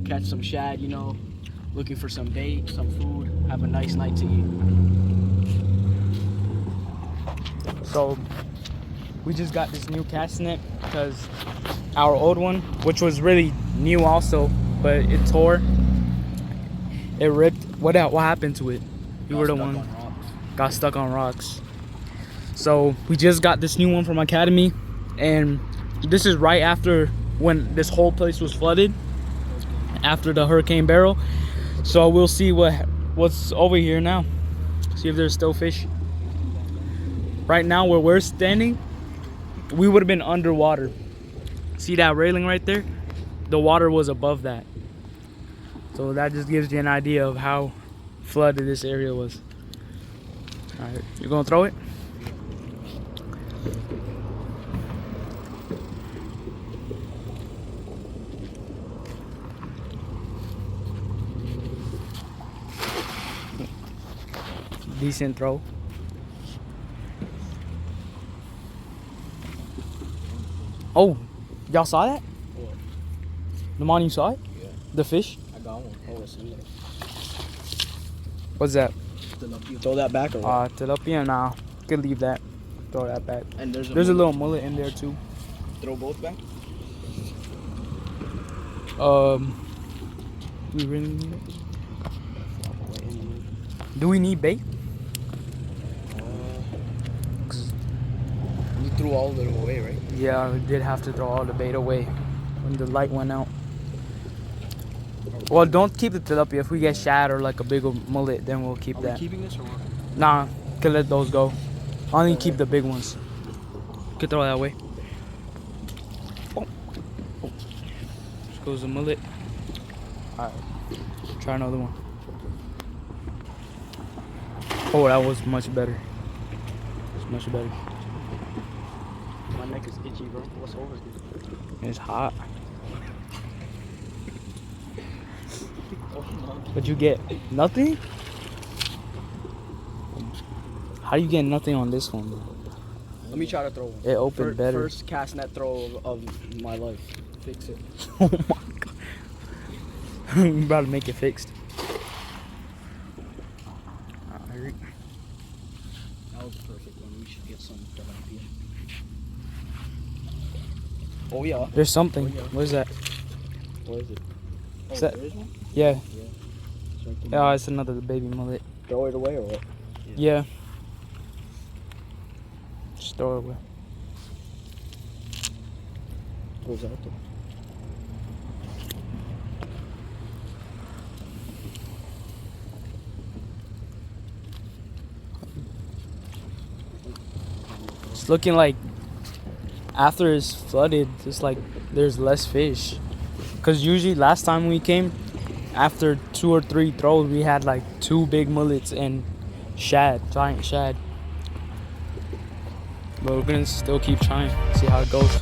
catch some shad, you know, looking for some bait, some food, have a nice night to eat. So we just got this new cast net because our old one, which was really new also, but it tore. It ripped. What happened to it? You were the one. Got stuck on rocks. So we just got this new one from Academy, and this is right after when this whole place was flooded, after the Hurricane Beryl. So we'll see what's over here now. See if there's still fish. Right now where we're standing, we would have been underwater. See that railing right there? The water was above that. So that just gives you an idea of how flooded this area was. All right, you gonna throw it? Decent throw. Oh, y'all saw that? What? The morning you saw it? Yeah. The fish? I got one. Oh, it's in there. What's that? Throw that back or what? Tilapia? Nah. Could leave that. Throw that back. And there's a little mullet in there too. Throw both back? We really need it? Do we need bait? You threw all of it away, right? Yeah, we did have to throw all the bait away when the light went out. Well, don't keep the tilapia. If we get shad or like a big mullet, then we'll keep that. Are we keeping this or what? Nah, could let those go. Only keep the big ones. Could throw that away. Oh. There goes the mullet. Alright, try another one. Oh, that was much better. It's much better. My neck is itchy, bro. What's over here? It's hot. But you get nothing? How do you get nothing on this one, bro? Let me try to throw one. It opened better. First cast net throw of my life. Fix it. Oh my god. I'm about to make it fixed. Alright. That was a perfect one. We should get some tilapia. Oh yeah. There's something. Oh, yeah. What is that? What is it? Oh, that- there is one? Yeah. Yeah. Oh, it's another baby mullet. Throw it away or what? Yeah. Just throw it away. What was that though? It's looking like after it's flooded, it's like there's less fish. Cause usually last time we came, after 2 or 3 throws, we had like 2 big mullets and shad, giant shad. But we're gonna still keep trying, see how it goes.